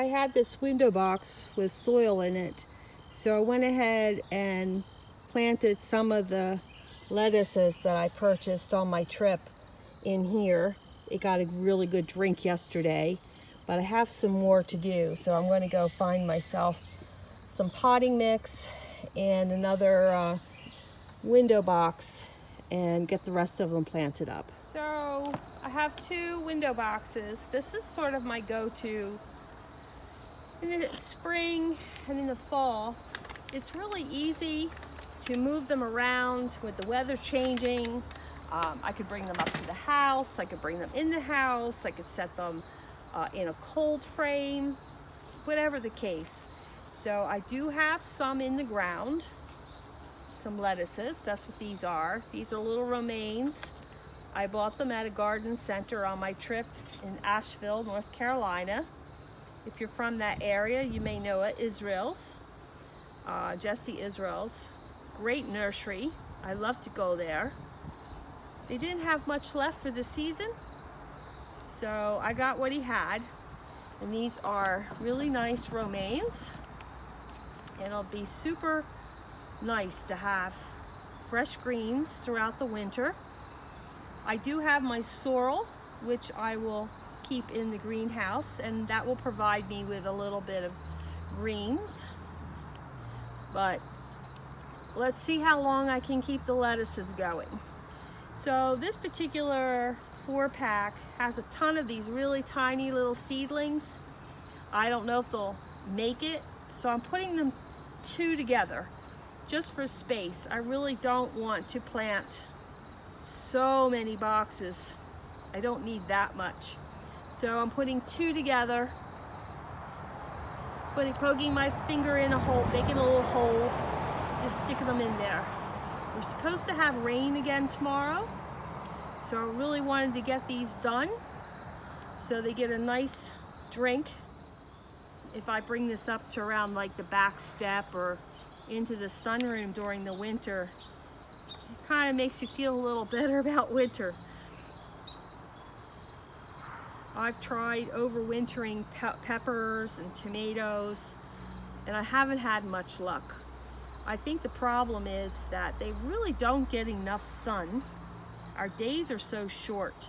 had this window box with soil in it, so I went ahead and planted some of the lettuces that I purchased on my trip in here. It got a really good drink yesterday, but I have some more to do, so I'm going to go find myself some potting mix and another window box and get the rest of them planted up. So I have 2 window boxes. This is sort of my go-to in the spring and in the fall. It's really easy to move them around with the weather changing. I could bring them up to the house, I could bring them in the house, I could set them in a cold frame, whatever the case. So I do have some in the ground, some lettuces. That's what these are. These are little romaines. I bought them at a garden center on my trip in Asheville, North Carolina. If you're from that area, you may know it. Israel's, Jesse Israel's. Great nursery. I love to go there. They didn't have much left for the season, so I got what he had. And these are really nice romaines. And it'll be super nice to have fresh greens throughout the winter. I do have my sorrel, which I will keep in the greenhouse, and that will provide me with a little bit of greens. But let's see how long I can keep the lettuces going. So this particular 4-pack has a ton of these really tiny little seedlings. I don't know if they'll make it, so I'm putting them 2 together just for space. I really don't want to plant so many boxes. I don't need that much. So I'm putting 2 together, poking my finger in a hole, making a little hole, just sticking them in there. We're supposed to have rain again tomorrow, so I really wanted to get these done so they get a nice drink. If I bring this up to around like the back step or into the sunroom during the winter, it kind of makes you feel a little better about winter. I've tried overwintering peppers and tomatoes, and I haven't had much luck. I think the problem is that they really don't get enough sun. Our days are so short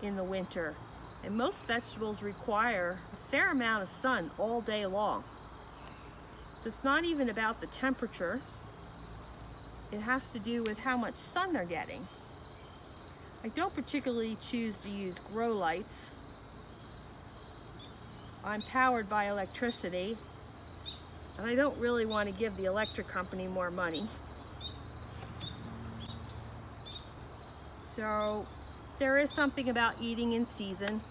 in the winter, and most vegetables require a fair amount of sun all day long. So it's not even about the temperature. It has to do with how much sun they're getting. I don't particularly choose to use grow lights. I'm powered by electricity, and I don't really want to give the electric company more money. So there is something about eating in season,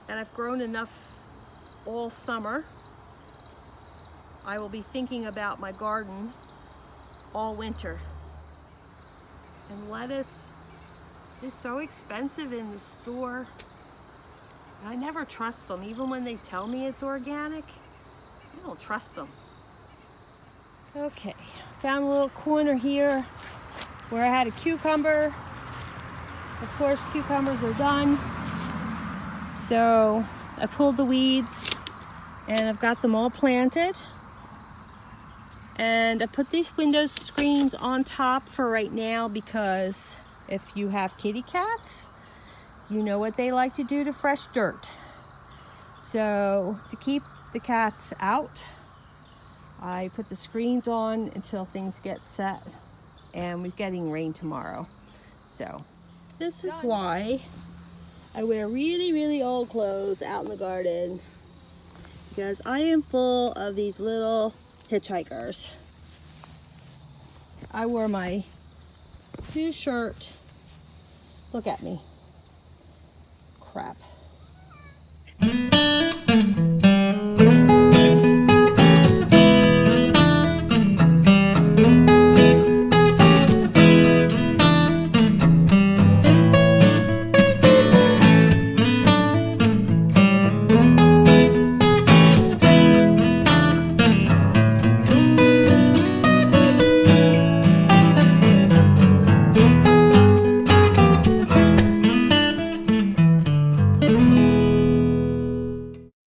and I've grown enough all summer. I will be thinking about my garden all winter. And lettuce is so expensive in the store. I never trust them, even when they tell me it's organic. I don't trust them. Okay, found a little corner here where I had a cucumber. Of course, cucumbers are done. So I pulled the weeds and I've got them all planted. And I put these window screens on top for right now because if you have kitty cats, you know what they like to do to fresh dirt. So to keep the cats out, I put the screens on until things get set, and we're getting rain tomorrow. So this is why I wear really, really old clothes out in the garden, because I am full of these little hitchhikers. I wore my new shirt. Look at me. Crap.